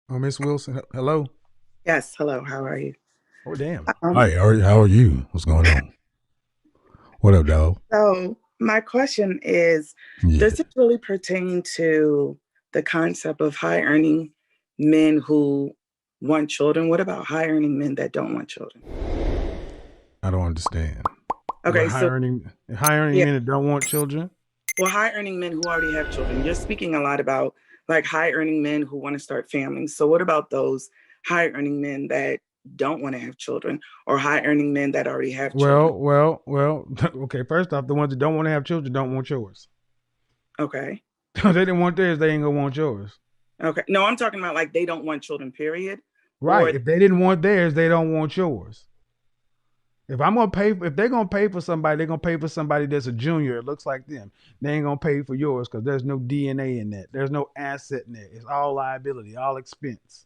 Oh, Miss Wilson, hello. Yes, hello, how are you? Oh, damn. Um, Hi, how are you? What's going on? What up, dog? so my question is, Yeah, does it really pertain to the concept of high earning men who want children? What about high earning men that don't want children? I don't understand. But Okay, so high earning yeah, men that don't want children. well, high earning men who already have children. You're speaking a lot about like high earning men who want to start families. So what about those high earning men that don't want to have children or high earning men that already have children? Well. Okay, first off, the ones that don't want to have children don't want yours. Okay. If they didn't want theirs, they ain't gonna want yours. Okay. No, I'm talking about like they don't want children, period. Right. Or If they didn't want theirs, they don't want yours. If they're gonna pay for somebody, they're gonna pay for somebody that's a junior. It looks like them. They ain't gonna pay for yours because there's no DNA in that. There's no asset in there. It's all liability, all expense.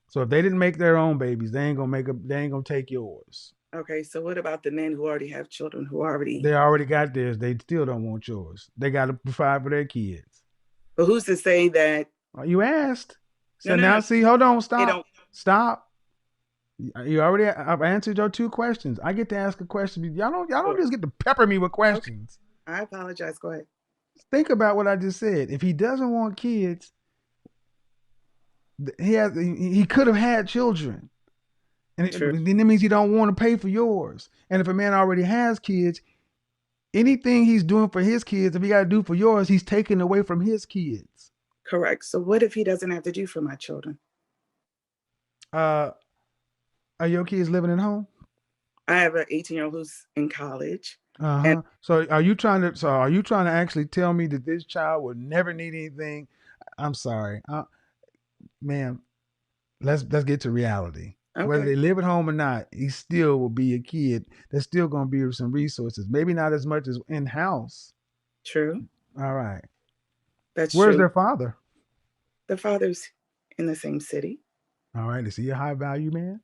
So if they didn't make their own babies, they ain't gonna take yours. okay, so what about the men who already have children who already They already got theirs. They still don't want yours. They got to provide for their kids. but who's to say that You asked. no So no no now see, hold on, they don't stop. You already I've answered your two questions. I get to ask a question. Y'all don't sure. just get to pepper me with Okay. questions. I apologize. Go ahead. Think about what I just said. If he doesn't want kids, he could have had children. True. Then that means he don't want to pay for yours. And if a man already has kids, anything he's doing for his kids, if he got to do for yours, he's taking away from his kids. Correct. So what if he doesn't have to do for my children? Uh, are your kids living at home? I have an 18-year-old who's in college Uh and huh. So are you trying to actually tell me that this child will never need anything? I'm sorry, ma'am. Let's get to reality. Whether okay, they live at home or not, he still will be a kid. There's still going to be some resources. Maybe not as much as in house. true. All right. That's Where's true. their father? The father's in the same city. All right. Is he a high value man?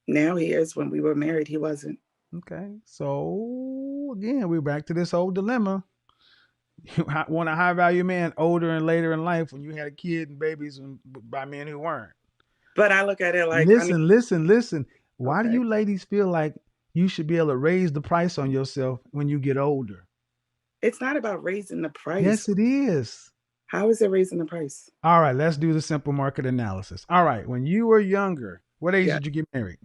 Now he is. When we were married, he wasn't. Okay. So again, we're back to this whole dilemma. You want a high value man older and later in life when you had a kid and babies by men who weren't. But I look at it like, I mean, Listen. Why do okay. you ladies feel like you should be able to raise the price on yourself when you get older? It's not about raising the price. Yes, it is. How is it raising the price? All right, let's do the simple market analysis. All right, when you were younger, what age Yeah. did you get married?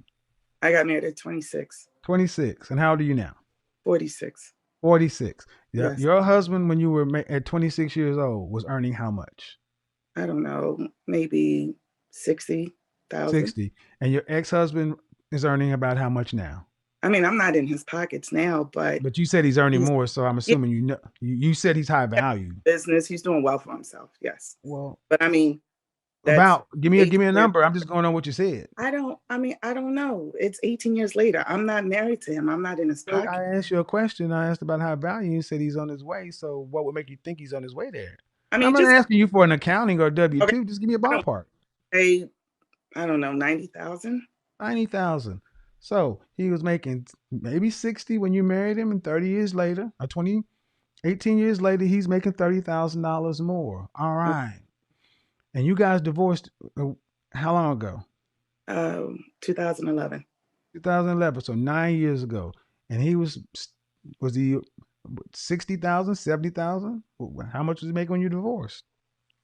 I got married at 26, 26. And how old are you now? 46. 46. Yeah, Yes. your husband, when you were at 26 years old, was earning how much? I don't know, maybe 60,000. 60. And your ex husband is earning about how much now? I mean, I'm not in his pockets now, but But you said he's earning he's more, so I'm yeah, assuming you know. You said he's high yeah, value. business. He's doing well for himself. Yes. Well, But I mean, that's about give me 18 a years. number. I'm just going on what you said. I don't know. It's 18 years later. I'm not married to him. I'm not in his But pocket. I asked you a question. I asked about high value. You said he's on his way. So what would make you think he's on his way there? I I'm mean, not just asking you for an accounting or W okay. two. Just give me a I don't ballpark. say, I don't know, 90,000. 90,000. So he was making maybe 60 when you married him, and 30 years later, or 20, 18 years later, he's making $30,000 more. All right. And you guys divorced how long ago? 2011. 2011. So 9 years ago. And was he 60,000, 70,000? How much was he making when you divorced?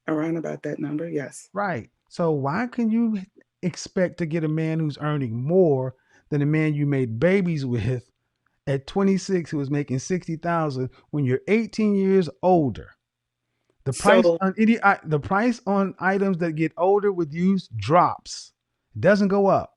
Around about that number. Yes. Right. So why can you expect to get a man who's earning more than the man you made babies with at 26 who was making 60,000 when you're 18 years older? So, The price on items that get older with use drops. It doesn't go up.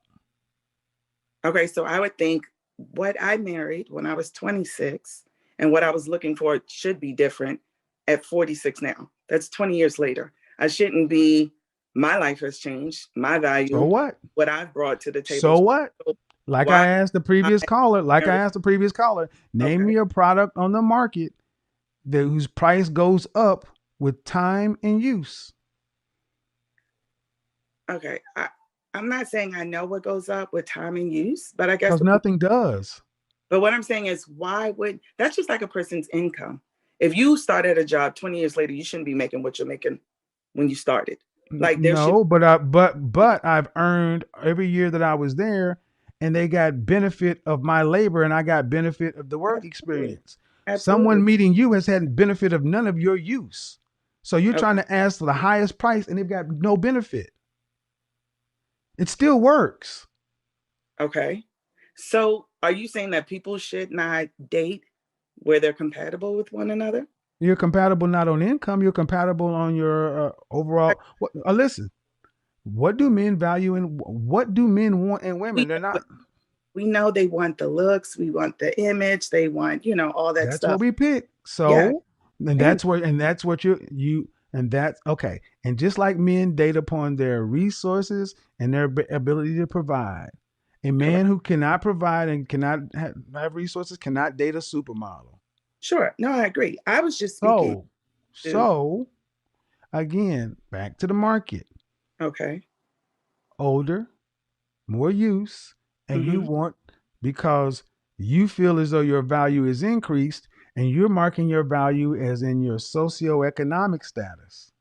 okay. So I would think what I married when I was 26 and what I was looking for should be different at 46 now. That's 20 years later. I shouldn't be, my life has changed, my So value, what? what I've brought to the table. So what? So Like I why asked the I previous caller, married? name Okay. me a product on the market whose price goes up with time and use. Okay. I'm not saying I know what goes up with time and use, but I guess Because the point, nothing does. but what I'm saying is why would that's just like a person's income. If you start at a job 20 years later, you shouldn't be making what you're making when you started. Like there should No, but I've earned every year that I was there, and they got benefit of my labor, and I got benefit of the work absolutely, experience. absolutely. Someone meeting you has had benefit of none of your use. So you're Okay, trying to ask for the highest price, and they've got no benefit. It still works. okay. So are you saying that people should not date where they're compatible with one another? You're compatible not on income. You're compatible on your Like, overall. Listen, what do men value and what do men want in we women? They're know, not. we know they want the looks, we want the image, they want, all that That's what stuff. we pick. Yes. So, and And that's what and that's okay. And just like men date upon their resources and their ability to provide, a correct. man who cannot provide and cannot have resources cannot date a supermodel. Sure. No, I agree. I was just speaking So, to, so again, back to the market. okay. Older, more use, and you Hmm. want because you feel as though your value is increased and you're marking your value as in your socioeconomic status.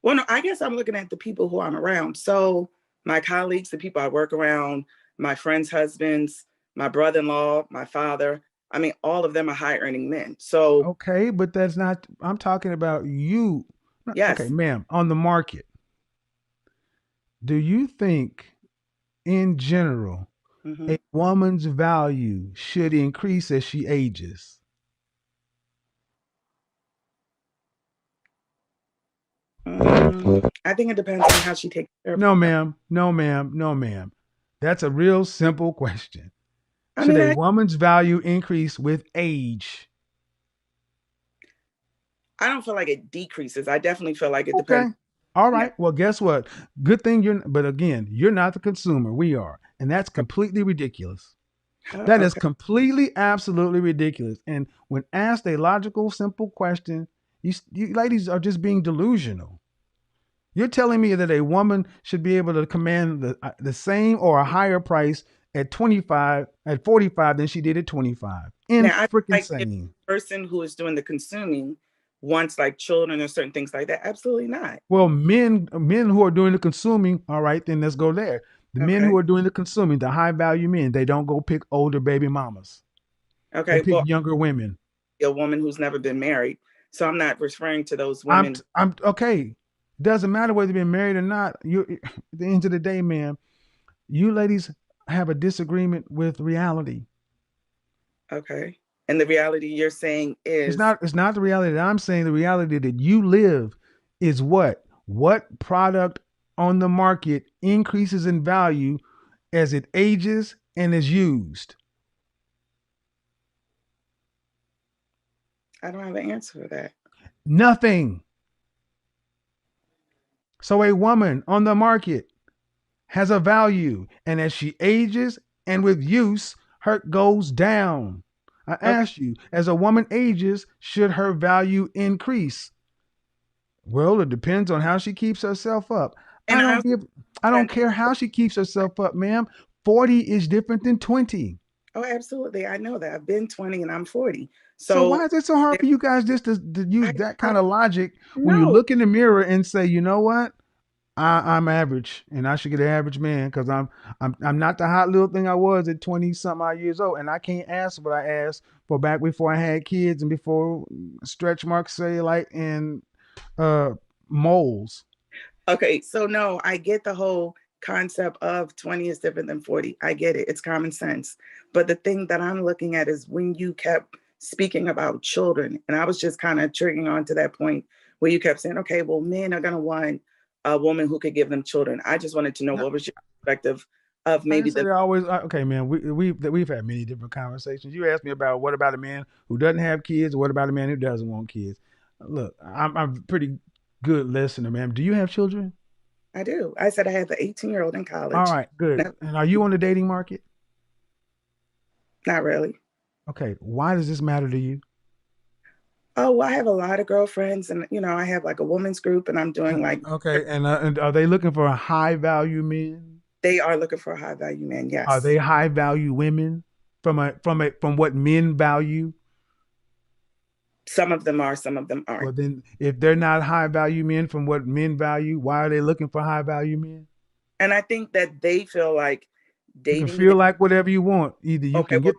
Well, no, I guess I'm looking at the people who I'm around. So my colleagues, the people I work around, my friends' husbands, my brother-in-law, my father. I mean, all of them are high earning men. So Okay, but that's not, I'm talking about you. Okay, yes. ma'am, on the market, do you think in general Hmm. a woman's value should increase as she ages? I think it depends on how she takes care of No, herself. ma'am. No, ma'am. No, ma'am. That's a real simple question. I Should mean, a woman's value increase with age? I don't feel like it decreases. I definitely feel like it depends. Okay. All Yeah. right. Well, guess what? Good thing but again, you're not the consumer. We are. And that's completely ridiculous. That is Okay. completely, absolutely ridiculous. And when asked a logical, simple question, you ladies are just being delusional. You're telling me that a woman should be able to command the same or a higher price at 25, at 45 than she did at 25. In Now, I feel freaking like if sane. the person who is doing the consuming wants like children or certain things like that, absolutely not. Well, men who are doing the consuming, all right, then let's go there. The men Okay. who are doing the consuming, the high value men, they don't go pick older baby mamas. They Okay. pick Well, younger women. a woman who's never been married. So I'm not referring to those women. I'm okay. Doesn't matter whether you've been married or not. You at the end of the day, man, you ladies have a disagreement with reality. Okay. And the reality you're saying is, It's not the reality that I'm saying. The reality that you live is what? What product on the market increases in value as it ages and is used? I don't have an answer for that. Nothing. So a woman on the market has a value, and as she ages and with use, her goes down. I Okay. ask you, as a woman ages, should her value increase? Well, it depends on how she keeps herself up. And I also, I don't and, care how she keeps herself up, ma'am. 40 is different than 20. oh, absolutely. I know that. I've been 20 and I'm 40. So So why is it so hard there- for you guys just to use I, that I kind of logic when you no. look in the mirror and say, you know what? I'm average, and I should get an average man because I'm not the hot little thing I was at 20 some odd years old, and I can't ask what I asked for back before I had kids and before stretch marks, cellulite, and uh, moles. Okay. So no, I get the whole concept of 20 is different than 40. I get it. It's common sense. But the thing that I'm looking at is when you kept speaking about children, and I was just kind of triggering on to that point where you kept saying, okay, well, men are going to want a woman who could give them children. I just wanted to know No, what was your perspective of I maybe didn't say the, they always. Okay, man, we've had many different conversations. You asked me about what about a man who doesn't have kids, or what about a man who doesn't want kids. Look, I'm a pretty good listener, man. Do you have children? I do. I said I had the 18-year-old in All college. right, good. No, And are you on the dating market? not really. Okay, why does this matter to you? Oh, well, I have a lot of girlfriends, and I have like a women's group, and I'm doing like Okay, and are they looking for a high value men? they are looking for a high value man. Are Yes. they high value women from what men value? Some of them are, some of them aren't. Well, then, if they're not high value men from what men value, why are they looking for high value men? And I think that they feel like You can dating feel them. like whatever you want. Either you Okay, can get,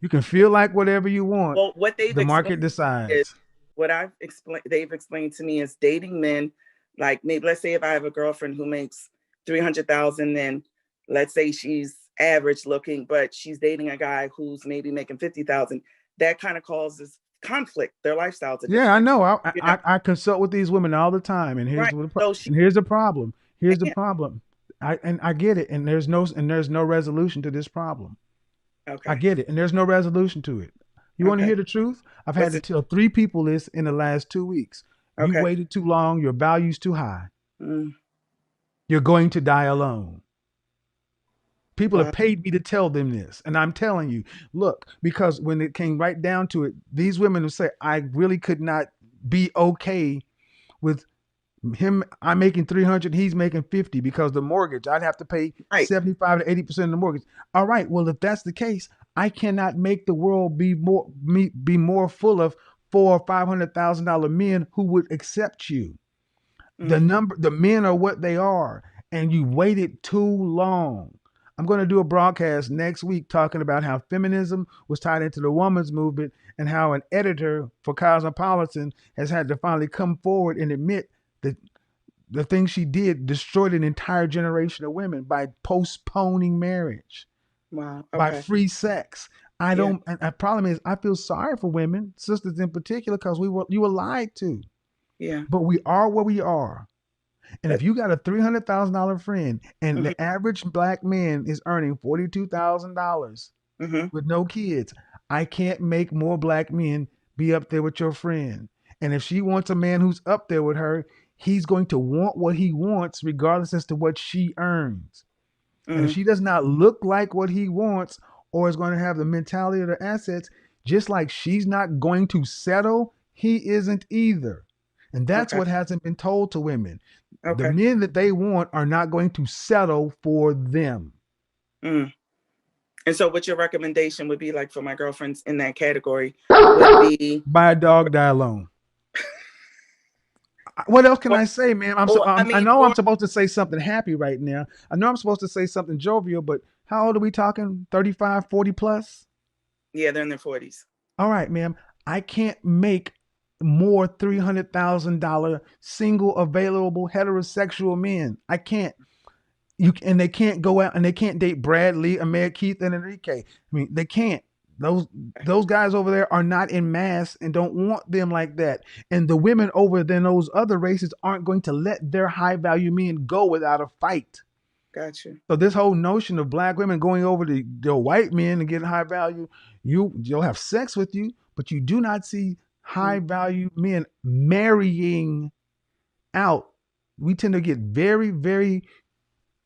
you can feel like whatever you want. what they've The market explained is decides. what they've explained to me is dating men, like maybe let's say if I have a girlfriend who makes 300,000 and let's say she's average looking, but she's dating a guy who's maybe making 50,000, that kind of causes conflict. Their lifestyles are Yeah, I different, know. you know. I consult with these women all the time, and Right. So she here's the problem. Here's the can't. problem. I get it, and there's no resolution to this problem. I Okay. get it, and there's no resolution to it. You want to Okay. hear the truth? I've had What's to it? tell 3 people this in the last 2 weeks. You Okay. waited too long. Your value's too high. Mm, You're going to die alone. People have wow. paid me to tell them this, and I'm telling you, look, because when it came right down to it, these women will say, "I really could not be okay with him. I'm making 300, he's making 50 because the mortgage, I'd have to pay Right. 75 to 80% of the mortgage." All right, well, if that's the case, I cannot make the world be more full of $400,000 or $500,000 men who would accept you. Mm, The men are what they are, and you waited too long. I'm going to do a broadcast next week talking about how feminism was tied into the woman's movement and how an editor for Cosmopolitan has had to finally come forward and admit that the things she did destroyed an entire generation of women by postponing marriage, wow. by Okay. free sex. I Yeah. don't, and the problem is, I feel sorry for women, sisters in particular, because you were lied to. Yeah. But we are where we are. And if But you got a $300,000 friend and mhm, the average black man is earning $42,000 mhm, with no kids, I can't make more black men be up there with your friend. And if she wants a man who's up there with her, he's going to want what he wants regardless as to what she earns. And if mm, she does not look like what he wants or is going to have the mentality of the assets, just like she's not going to settle, he isn't either. And that's okay. what hasn't been told to women. The Okay. men that they want are not going to settle for them. Mm. And so what your recommendation would be like for my girlfriends in that category would be Buy a dog, die alone. What else can or, I say, man? I I mean know I'm or supposed to say something happy right now. I know I'm supposed to say something jovial, but how old are we talking? 35, 40 plus? yeah, they're in their 40s. All right, ma'am. I can't make more $300,000 single available heterosexual men. I can't. And they can't go out and they can't date Bradley, Amir, Keith, and Enrique. I mean, they can't. Those those guys over there are not in mass and don't want them like that. And the women over there in those other races aren't going to let their high value men go without a fight. Gotcha. So this whole notion of black women going over to the white men and getting high value, you'll have sex with you, but you do not see high Mm, value men marrying out. We tend to get very, very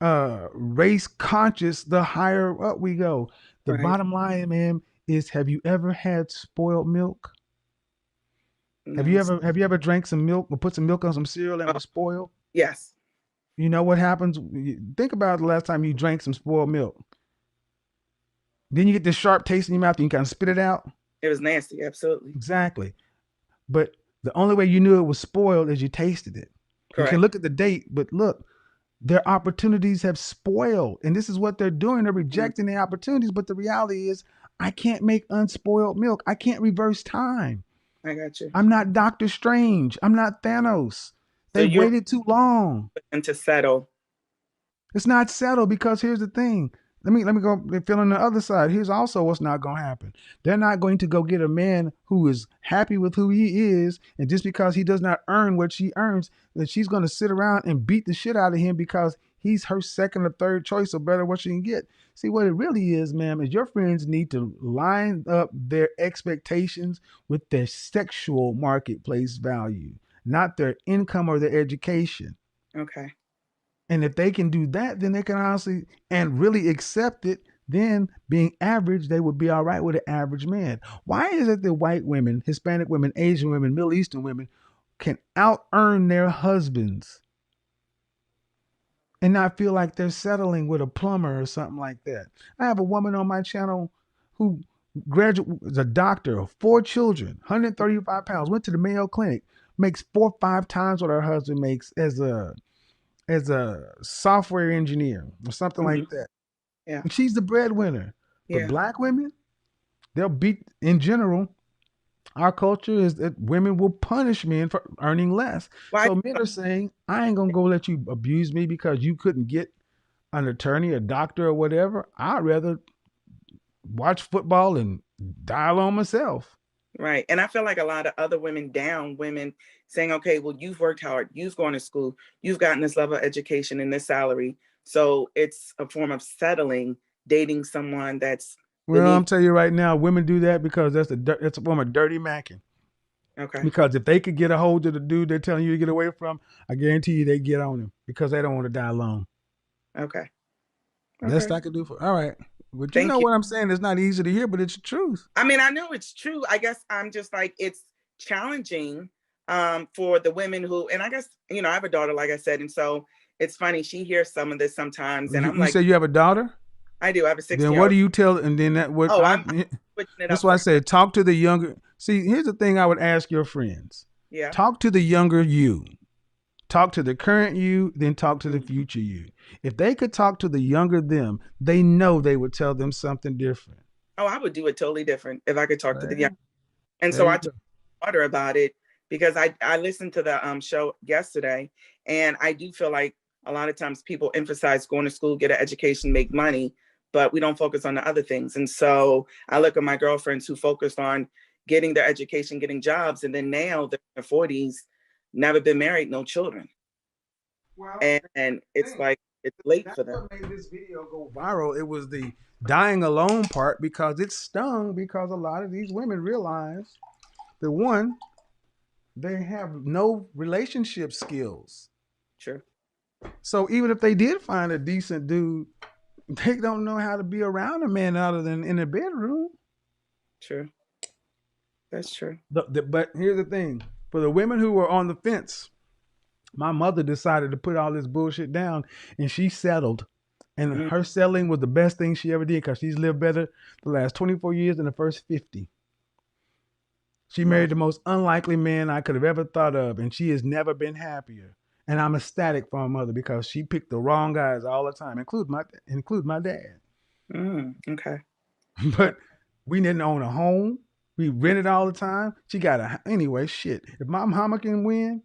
race conscious the higher up we go. The right. bottom line, man, is have you ever had spoiled milk? No. Have you ever drank some milk or put some milk on some cereal and Oh, was spoiled? yes. You know what happens? Think about the last time you drank some spoiled milk. Then you get this sharp taste in your mouth and you kind of spit it out. It was nasty, absolutely. Exactly. But the only way you knew it was spoiled is you tasted it. You can Correct. look at the date, but look, their opportunities have spoiled. And this is what they're doing. They're Mm, rejecting the opportunities. But the reality is, I can't make unspoiled milk. I can't reverse time. I got you. I'm not Doctor Strange. I'm not Thanos. So They you're waited too long. looking to settle. It's not settled because here's the thing. Let me go fill on the other side. Here's also what's not going to happen. They're not going to go get a man who is happy with who he is, and just because he does not earn what she earns, that she's going to sit around and beat the shit out of him because he's her second or third choice or better what she can get. See what it really is, ma'am, is your friends need to line up their expectations with their sexual marketplace value, not their income or their education. Okay. And if they can do that, then they can honestly and really accept it. Then being average, they would be all right with an average man. Why is it that white women, Hispanic women, Asian women, Middle Eastern women can out earn their husbands and not feel like they're settling with a plumber or something like that? I have a woman on my channel who graduate, is a doctor of 4 children, 135 pounds, went to the Mayo Clinic, makes 4 or 5 times what her husband makes as a software engineer or something Hmm. like that. Yeah. And she's the breadwinner. But Yeah. black women, they'll beat in general. Our culture is that women will punish men for earning less. Why? So men are saying, I ain't gonna go let you abuse me because you couldn't get an attorney, a doctor, or whatever. I'd rather watch football and die alone myself. Right. And I feel like a lot of other women down women saying, okay, well, you've worked hard, you've gone to school, you've gotten this level of education and this salary. So it's a form of settling, dating someone that's Well, beneath. I'm telling you right now, women do that because that's a form of dirty macking. Okay. Because if they could get a hold of the dude they're telling you to get away from, I guarantee you they get on him because they don't want to die alone. Okay. Best Okay. I could do for all right. But you know Thank you. what I'm saying? It's not easy to hear, but it's the truth. I mean, I know it's true. I guess I'm just like, it's challenging for the women who, and I guess, I have a daughter, like I said. And so it's funny. She hears some of this sometimes. And I'm You like, say you have a daughter? I do. I have a Then 16-year-old. what do you tell? And then that what Oh, I I'm switching it that's up why I for her. said talk to the younger. See, here's the thing I would ask your friends. Yeah. Talk to the younger you. Talk to the current you, then talk to the Mm. future you. If they could talk to the younger them, they know they would tell them something different. Oh, I would do it totally different if I could talk to the young. Well, And there so you I told go. my daughter about it because I listened to the show yesterday, and I do feel like a lot of times people emphasize going to school, get an education, make money, but we don't focus on the other things. And so I look at my girlfriends who focused on getting their education, getting jobs, and then now they're in their 40s, never been married, no children, Well, and it's like it's late that's for them. what made this video go viral. It was the dying alone part because it stung because a lot of these women realize that one, they have no relationship skills. True, So even if they did find a decent dude, they don't know how to be around a man other than in the bedroom. true, that's true. But here's the thing: for the women who were on the fence, my mother decided to put all this bullshit down, and she settled. And Mm, her settling was the best thing she ever did because she's lived better the last 24 years than the first 50. She wow. married the most unlikely man I could have ever thought of, and she has never been happier. And I'm ecstatic for my mother because she picked the wrong guys all the time, include my dad. Okay. But we didn't own a home. We rented all the time. She got anyway. Shit, if my mama can win,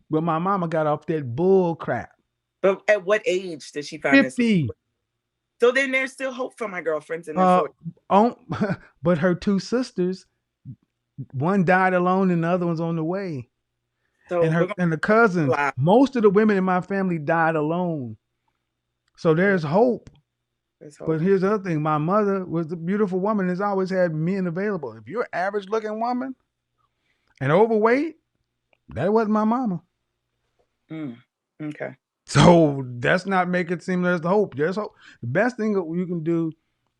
but my mama got off that bull crap. But at what age did she find this? 50. So then there's still hope for my girlfriends in their Uh, 40s. on, but her two sisters, one died alone and the other one's on the way. So And we're her going and the to cousins, allow. most of the women in my family died alone. So Yeah, there's hope. there's But hope. here's the other thing: my mother was a beautiful woman, has always had men available. If you're an average looking woman and overweight, that wasn't my mama. Mm, okay. So that's not make it seem there's the hope. There's hope. The best thing that you can do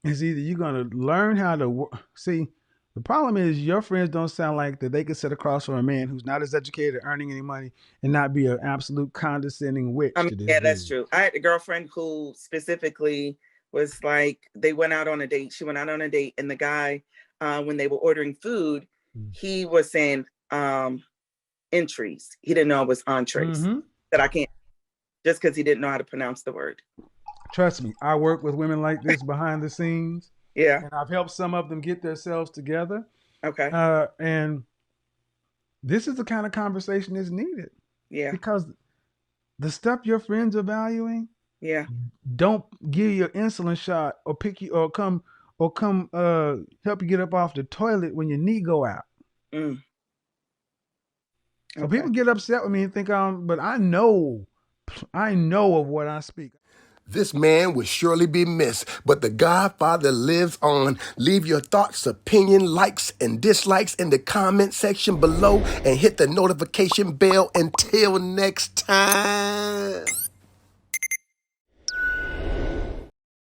is either you're gonna learn how to see. The problem is your friends don't sound like that they could sit across from a man who's not as educated, earning any money, and not be an absolute condescending I witch mean, to this yeah, that's dude. true. I had a girlfriend who specifically was like, they went out on a date. She went out on a date, and the guy, when they were ordering food, he was saying entries. He didn't know it was entrees. Mm-hmm. That I can't, just because he didn't know how to pronounce the word. Trust me, I work with women like this behind the scenes, Yeah. and I've helped some of them get themselves together. Okay. And this is the kind of conversation that's needed Yeah. because the stuff your friends are valuing Yeah. don't give you an insulin shot or pick you or come help you get up off the toilet when your knee go out. Mm, So okay. people get upset with me and think but I know of what I speak. This man will surely be missed, but the Godfather lives on. Leave your thoughts, opinion, likes, and dislikes in the comment section below and hit the notification bell. Until next time.